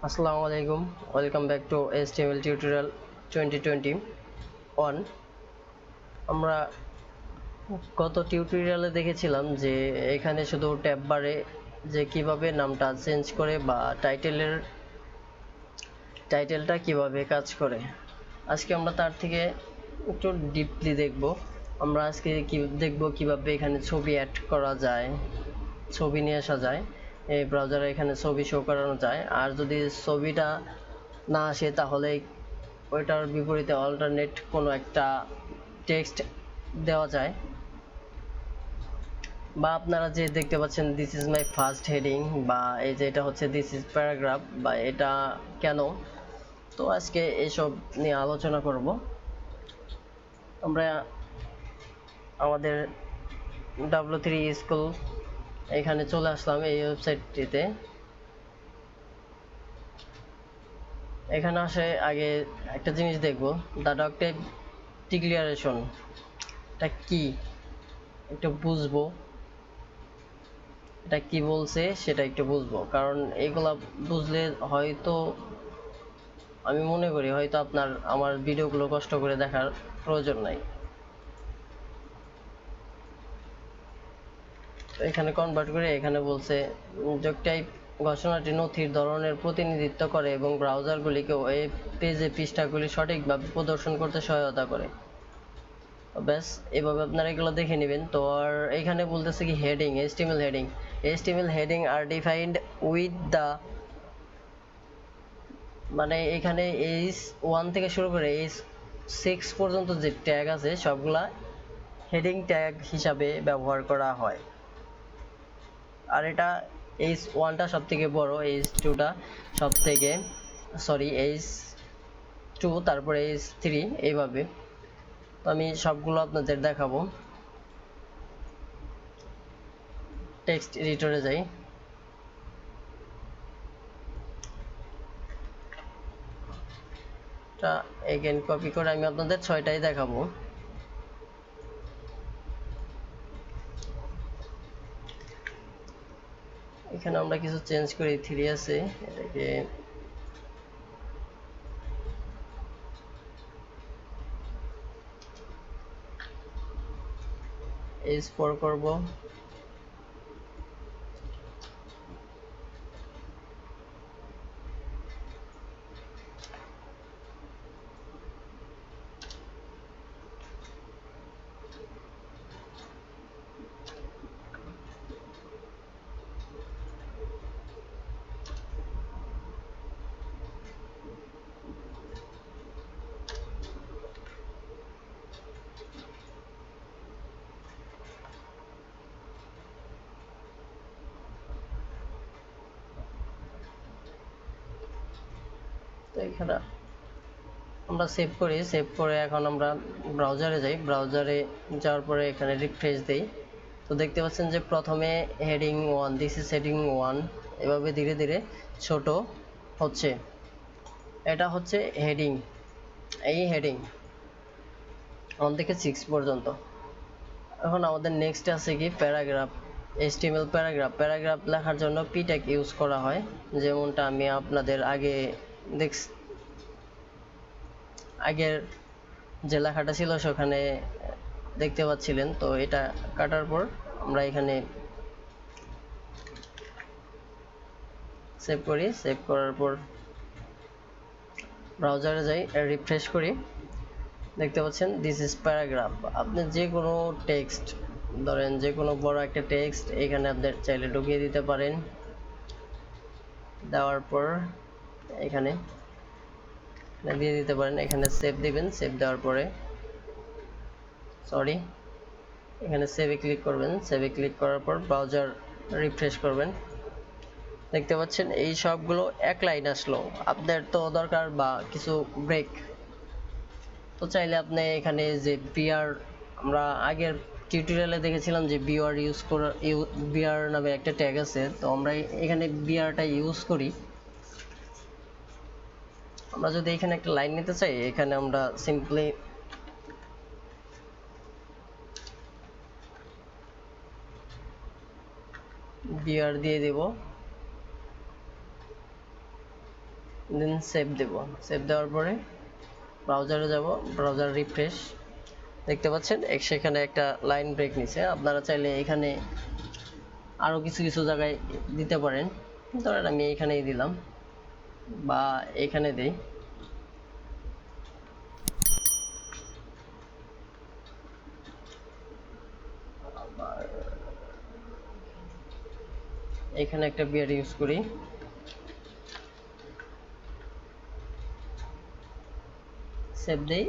আসসালামু আলাইকুম, welcome back to HTML tutorial 2021। আমরা গত টিউটোরিয়ালে দেখেছিলাম যে এখানে শুধু ট্যাব বারে যে কিভাবে নামটা চেঞ্জ করে বা টাইটেলটা কিভাবে কাজ করে। আজকে আমরা তার থেকে একটু ডিপলি দেখব। আমরা আজকে দেখব কিভাবে এখানে ছবি অ্যাড করা যায়, ছবি নিয়ে আসা যায়। এই ব্রাউজারে এখানে ছবি শো করানো যায়, আর যদি ছবিটা না আসে তাহলে ওইটার বিপরীতে অল্টারনেট কোনো একটা টেক্সট দেওয়া যায়। বা আপনারা যে দেখতে পাচ্ছেন this is my first heading, বা এই যে এটা হচ্ছে দিস ইজ প্যারাগ্রাফ, বা এটা কেন। তো আজকে এসব নিয়ে আলোচনা করব। আমরা আমাদের W3 স্কুল এখানে চলে আসলাম, এই ওয়েবসাইটটিতে। এখানে আসে আগে একটা জিনিস দেখব, দ্য ডক্টর ডিক্লারেশন এটা কি একটু বুঝবো, এটা কি বলছে সেটা একটু বুঝবো, কারণ এগুলা বুঝলে হয়তো আমি মনে করি হয়তো আপনার আমার ভিডিওগুলো কষ্ট করে দেখার প্রয়োজন নাই। তো এখানে কনভার্ট করে এখানে বলছে যোগ টাইপ ঘোষণাটি নথির ধরনের প্রতিনিধিত্ব করে এবং ব্রাউজারগুলিকে ওয়েব পেজে পৃষ্ঠাগুলি সঠিকভাবে প্রদর্শন করতে সহায়তা করে। ব্যাস, এভাবে আপনারা এগুলো দেখে নেবেন। তো আর এখানে বলতেছে কি হেডিং, HTML হেডিং আর ডিফাইন্ড উইথ দ্য, মানে এখানে H1 থেকে শুরু করে H6 পর্যন্ত যে ট্যাগ আছে সবগুলা হেডিং ট্যাগ হিসাবে ব্যবহার করা হয়। আর এটা H1টা সব থেকে বড়, H2টা সব থেকে, সরি H2, তারপরে H3, এইভাবে। তো আমি সবগুলো আপনাদের দেখাবো। টেক্সট এডিটরে যাই, এটা এগেন কপি করে আমি আপনাদের 6টাই দেখাবো। এখানে আমরা কিছু চেঞ্জ করি, 3 আছে, এটাকে H4 করব। তো এখানে আমরা সেভ করি, সেভ করে এখন আমরা ব্রাউজারে যাই। ব্রাউজারে যাওয়ার পরে এখানে রিফ্রেশ দেই। তো দেখতে পাচ্ছেন যে প্রথমে হেডিং 1, দিস ইজ হেডিং 1, এভাবে ধীরে ধীরে ছোট হচ্ছে। এটা হচ্ছে হেডিং, এই হেডিং 1 থেকে 6 পর্যন্ত। এখন আমাদের নেক্সট আছে কি প্যারাগ্রাফ, HTML প্যারাগ্রাফ লেখার জন্য p ট্যাগ ইউজ করা হয়, যেমনটা আমি আপনাদের আগের যে লেখাটা ছিল সেখানে দেখতে পাচ্ছিলেন। তো এটা কাটার পর আমরা এখানে সেভ করি, সেভ করার পর ব্রাউজারে যাই, রিফ্রেশ করি। দেখতে পাচ্ছেন দিস ইজ প্যারাগ্রাফ। আপনি যে কোনো টেক্সট, ধরেন যে কোনো বড় একটা টেক্সট এখানে আপনি চাইলে ঢুকিয়ে দিতে পারেন। দেওয়ার পর এখানে দিয়ে দিতে পারেন, এখানে সেভ দিবেন। সেভ দেওয়ার পরে সরি এখানে সেভে ক্লিক করবেন। সেভে ক্লিক করার পর ব্রাউজার রিফ্রেশ করবেন। দেখতে পাচ্ছেন এই সবগুলো এক লাইন আসলো। আপনার তো দরকার বা কিছু ব্রেক, তো চাইলে আপনি এখানে যে বিআর, আমরা আগের টিউটোরিয়ালে দেখেছিলাম যে বিআর ইউজ করা, বিআর নামে একটা ট্যাগ আছে। তো আমরা এখানে বিআরটা ইউজ করি। আমরা যদি এখানে একটা লাইন নিতে চাই, এখানে আমরা সিম্পলি বিআর দিয়ে দেব। দেন সেভ দেব। সেভ দেওয়ার পরে ব্রাউজারে যাব, ব্রাউজার রিফ্রেশ, দেখতে পাচ্ছেন সেখানে একটা লাইন ব্রেক নিছে। আপনারা চাইলে এখানে আরও কিছু কিছু জায়গায় দিতে পারেন, ধরেন আমি এখানেই দিলাম বা এখানে দিই। এখানে একটা বিয়ার ইউজ করি, সেভ দেই,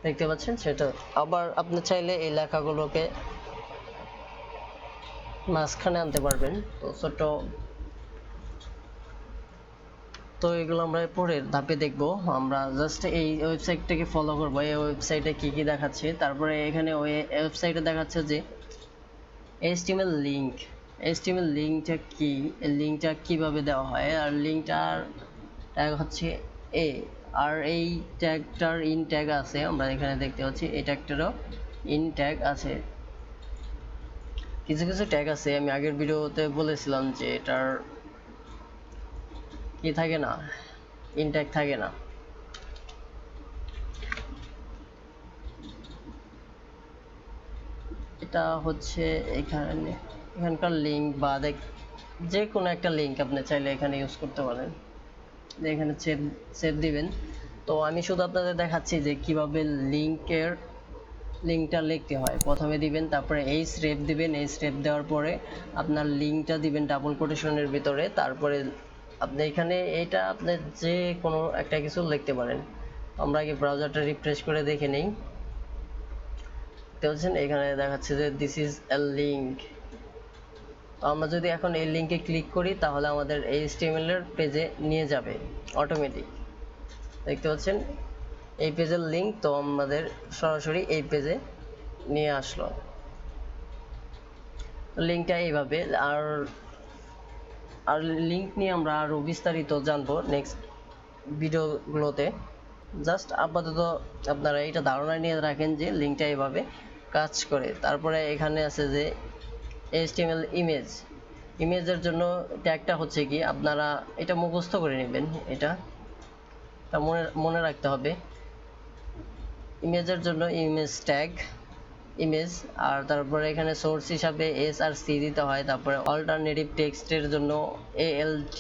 দেখতে পাচ্ছেন সেটা। আবার আপনি চাইলে এই লেখাগুলোকে মাঝখানে আনতে পারবেন। তো ছোট, তো এগুলো আমরা পরের ধাপে দেখব। আমরা জাস্ট এই ওয়েবসাইটটাকে ফলো করব, এই ওয়েবসাইটে কি কি দেখাচ্ছে। তারপরে এখানে ওই ওয়েবসাইটে দেখাচ্ছে যে HTML লিঙ্ক, HTML লিঙ্কটা কি, লিঙ্কটা কিভাবে দেওয়া হয়, আর লিঙ্কটার ট্যাগ হচ্ছে এ, আর এই ট্যাগটার ইন ট্যাগ আছে, আমরা এখানে দেখতে পাচ্ছি এই ট্যাগটারও ইন ট্যাগ আছে। কিছু কিছু ট্যাগ আছে, আমি আগের ভিডিওতে বলেছিলাম যে এটার কি থাকে না, ইন ট্যাগ থাকে না। এটা হচ্ছে এখানকার লিঙ্ক বা যে কোনো একটা লিঙ্ক আপনি চাইলে এখানে ইউজ করতে পারেন। এখানে সেভ দিবেন। তো আমি শুধু আপনাদের দেখাচ্ছি যে কিভাবে লিঙ্কটা লিখতে হয়। প্রথমে দিবেন, তারপরে এই স্টেপ দিবেন, এই স্টেপ দেওয়ার পরে আপনার লিঙ্কটা দিবেন ডাবল কোটেশনের ভিতরে। তারপরে আপনি এখানে এটা আপনি যে কোনো একটা কিছু লিখতে পারেন। আমরা আগে ব্রাউজারটা রিফ্রেশ করে দেখে নেই। দেখতে পাচ্ছেন এখানে দেখাচ্ছে যে দিস ইজ এ লিঙ্ক। আমরা যদি এখন এই লিঙ্কে ক্লিক করি তাহলে আমাদের HTML এর পেজে নিয়ে যাবে অটোমেটিক। দেখতে পাচ্ছেন এই পেজের লিঙ্ক, তো আমাদের সরাসরি এই পেজে নিয়ে আসলো। লিঙ্কটা এইভাবে, আর আর লিঙ্ক নিয়ে আমরা আরো বিস্তারিত জানবো নেক্সট ভিডিওগুলোতে। জাস্ট আপাতত আপনারা এটা ধারণা নিয়ে রাখেন যে লিঙ্কটা এইভাবে কাজ করে। তারপরে এখানে আছে যে HTML ইমেজের জন্য ট্যাগটা হচ্ছে কি, আপনারা এটা মুখস্থ করে নেবেন, এটা মনে রাখতে হবে। ইমেজের জন্য ইমেজ ট্যাগ ইমেজ, আর তারপরে এখানে সোর্স হিসাবে S আর C দিতে হয়। তারপরে অল্টারনেটিভ টেক্সটের জন্য ALT,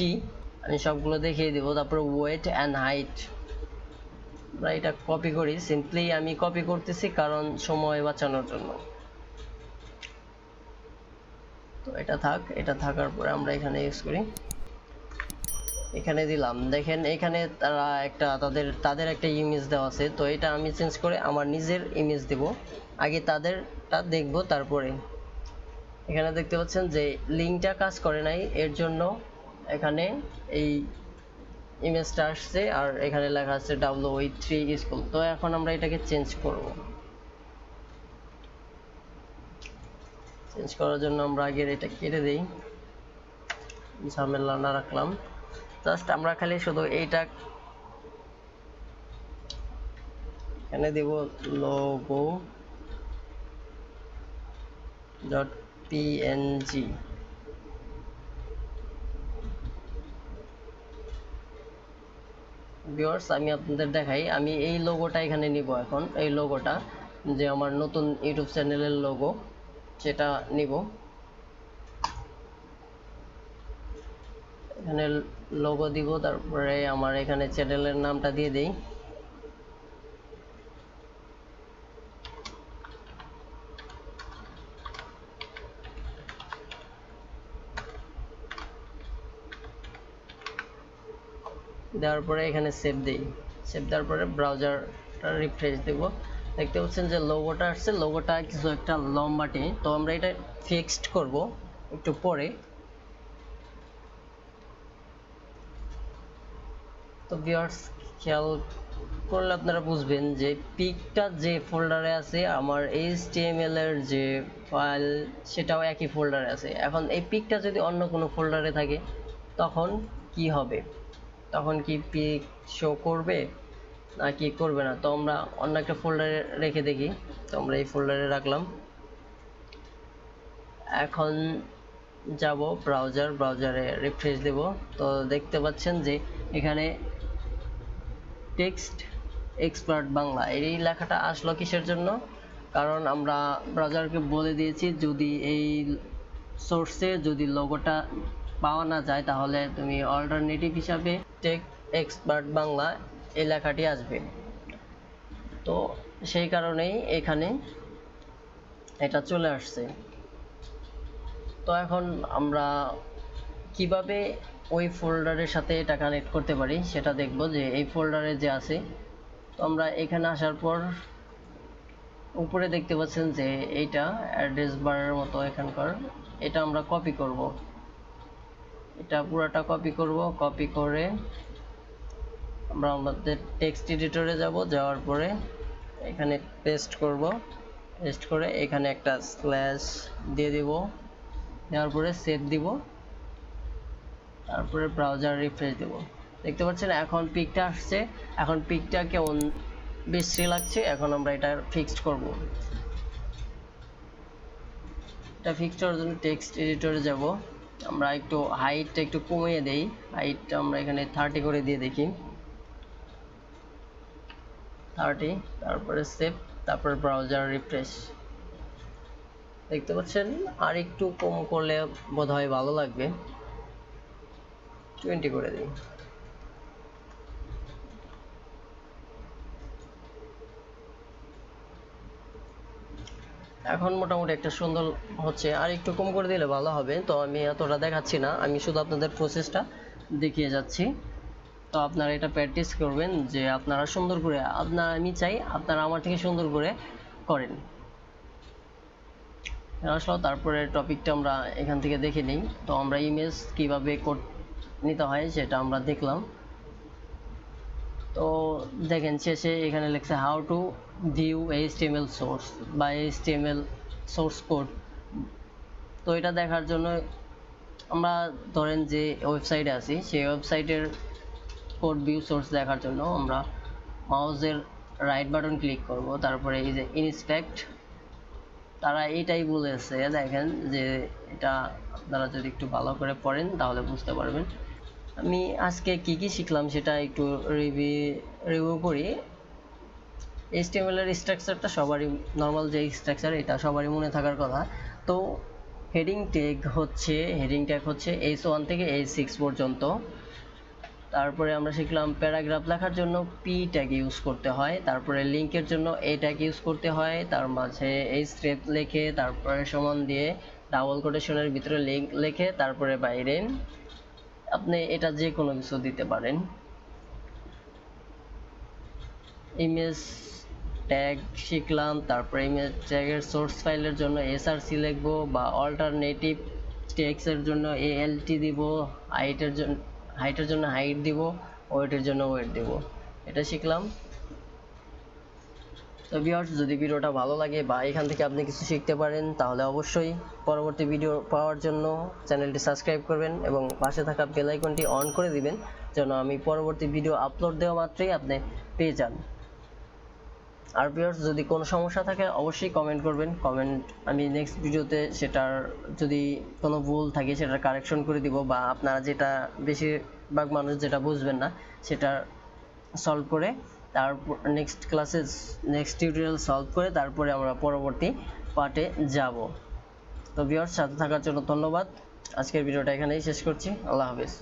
আমি সবগুলো দেখিয়ে দেবো। তারপরে ওয়েট অ্যান্ড হাইট, আমরা এটা কপি করি, সিম্পলি আমি কপি করতেছি কারণ সময় বাঁচানোর জন্য। তো এটা থাক, এটা থাকার পরে আমরা এখানে ইউজ করি, এখানে দিলাম। দেখেন এখানে তারা একটা তাদের একটা ইমেজ দেওয়া আছে, তো এটা আমি চেঞ্জ করে আমার নিজের ইমেজ দেব। আগে তাদেরটা দেখব, তারপরে এখানে দেখতে পাচ্ছেন যে লিঙ্কটা কাজ করে নাই, এর জন্য এখানে এই ইমেজটা আসছে আর এখানে লেখা আছে W3 স্কুল। তো এখন আমরা এটাকে চেঞ্জ করব। চেঞ্জ করার জন্য আমরা আগে এটা কেটে দেই, ঝামেলা না রাখলাম। জাস্ট আমরা খালি শুধু এইটা এখানে দেব logo.png। ভিউয়ার্স আমি আপনাদের দেখাই, আমি এই লোগোটা এখানে নিব। এখন এই লোগোটা যে আমার নতুন ইউটিউব চ্যানেলের লোগো, সেটা নিব। এখানে লোগো দিব, তারপরে আমার এখানে চ্যানেলের নামটা দিয়ে দেই। দেওয়ার পরে এখানে সেভ দেই। সেভ দেওয়ার পরে ব্রাউজারটা রিফ্রেশ দেব। দেখতে পাচ্ছেন যে লোগোটা আসছে, লোগোটা কিছু একটা লম্বাটে, তো আমরা এটা ফিক্সড করব একটু পরে। তো ভিউয়ার্স খেয়াল করলে আপনারা বুঝবেন যে পিকটা যে ফোল্ডারে আছে, আমার HTML এর যে ফাইল সেটাও একই ফোল্ডারে আছে। এখন এই পিকটা যদি অন্য কোনো ফোল্ডারে থাকে তখন কি হবে, তখন কি পিক শো করবে না কি করবে না। তো আমরা অন্য একটা ফোল্ডারে রেখে দেখি। তো আমরা এই ফোল্ডারে রাখলাম। এখন যাব ব্রাউজারে রিফ্রেশ দেব। তো দেখতে পাচ্ছেন যে এখানে টেক্সট এক্সপার্ট বাংলা এই লেখাটা আসলো কিসের জন্য? কারণ আমরা ব্রাউজারকে বলে দিয়েছি যদি এই সোর্সে যদি লোগোটা পাওয়া না যায় তাহলে তুমি অল্টারনেটিভ হিসাবে টেক্সট এক্সপার্ট বাংলা এই লেখাটি আসবে। তো সেই কারণেই এখানে এটা চলে আসছে। তো এখন আমরা কিভাবে ওই ফোল্ডারের সাথে এটা কানেক্ট করতে পারি সেটা দেখব, যে এই ফোল্ডারে যে আছে। তো আমরা এখানে আসার পর উপরে দেখতে পাচ্ছেন যে এইটা অ্যাড্রেস বারের মতো এখানকার, এটা আমরা কপি করব। এটা পুরোটা কপি করব। কপি করে আমরা আমাদের টেক্সট এডিটরে যাব, যাওয়ার পরে এখানে পেস্ট করব। পেস্ট করে এখানে একটা স্ল্যাশ দিয়ে দিব, দেওয়ার পরে সেভ দিব, তারপরে ব্রাউজার রিফ্রেশ দেব। দেখতে পাচ্ছেন এখন পিকটা আসছে। এখন পিকটা কেমন বিশ্রী লাগছে। এখন আমরা এটা ফিক্সড করব। এটা ফিক্সড করার জন্য টেক্সট এডিটরে যাব। আমরা একটু হাইটটা একটু কমিয়ে দেই। হাইটটা আমরা এখানে 30 করে দিয়ে দেখি, 30। তারপরে সেভ, তারপরে ব্রাউজার রিফ্রেশ। দেখতে পাচ্ছেন আর একটু কম করলে বোধহয় ভালো লাগবে, 20 করে দিই। এখন মোটামুটি একটা সুন্দর হচ্ছে, আর একটু কম করে দিলে ভালো হবে। তো আমি এতটা দেখাচ্ছি না, আমি শুধু আপনাদের প্রসেসটা দেখিয়ে যাচ্ছি। তো আপনারা এটা প্র্যাকটিস করবেন, যে আপনারা সুন্দর করে, আমি চাই আপনারা আমার থেকে সুন্দর করে করেন। আসলে তারপরে টপিকটা আমরা এখান থেকে দেখে নিই। তো আমরা ইমেজ কিভাবে নিতে হয় সেটা আমরা দেখলাম। তো দেখেন শেষে এখানে লেখছে how to view HTML source বা এইচটিএমএল সোর্স কোড। তো এটা দেখার জন্য আমরা ধরেন যে ওয়েবসাইটে আছি, সেই ওয়েবসাইটের কোড ভিউ সোর্স দেখার জন্য আমরা মাউসের রাইট বাটন ক্লিক করব, তারপরে এই যে ইনস্পেক্ট। তারা এইটাই বলেছে, দেখেন যে এটা আপনারা যদি একটু ভালো করে পড়েন তাহলে বুঝতে পারবেন। আমি আজকে কি কি শিখলাম সেটা একটু রিভিউ করি। HTML এর স্ট্রাকচারটা সবারই, নর্মাল যে স্ট্রাকচার এটা সবারই মনে থাকার কথা। তো হেডিং ট্যাগ হচ্ছে H1 থেকে H6 পর্যন্ত। তারপরে আমরা শিখলাম প্যারাগ্রাফ লেখার জন্য P ট্যাগ ইউজ করতে হয়, তারপরে লিঙ্কের জন্য A ট্যাগ ইউজ করতে হয়, তার মাঝে এই স্ট্রেপ লিখে তারপরে সমান দিয়ে ডাবল কোটেশনের ভিতরে লিঙ্ক লিখে তারপরে বাইরে আপনি এটা যে কোনো কিছু দিতে পারেন। ইমেজ ট্যাগ শিখলাম, তারপরে ইমেজ ট্যাগের সোর্স ফাইলের জন্য src লিখব, বা অল্টারনেটিভ টেক্সটের জন্য alt দিব, হাইটের জন্য হাইট দিব, ওয়েটের জন্য ওয়েট দিব। এটা শিখলাম। তো ভিউয়ার্স, যদি ভিডিওটা ভালো লাগে বা এখান থেকে আপনি কিছু শিখতে পারেন তাহলে অবশ্যই পরবর্তী ভিডিও পাওয়ার জন্য চ্যানেলটি সাবস্ক্রাইব করবেন এবং পাশে থাকা বেল আইকনটি অন করে দিবেন, যেন আমি পরবর্তী ভিডিও আপলোড দেওয়া মাত্রই আপনি পেয়ে যান। আর ভিউয়ার্স, যদি কোনো সমস্যা থাকে অবশ্যই কমেন্ট করবেন। আমি নেক্সট ভিডিওতে সেটার যদি কোনো ভুল থাকে সেটার কারেকশন করে দিব, বা আপনারা যেটা বেশিরভাগ মানুষ যেটা বুঝবেন না সেটা সলভ করে তারপর নেক্সট টিউটোরিয়াল সলভ করে তারপরে আমরা পরবর্তী পার্টে যাব। তো ভিউয়ার্স, সাথে থাকার জন্য ধন্যবাদ। আজকের ভিডিওটা এখানেই শেষ করছি। আল্লাহ হাফেজ।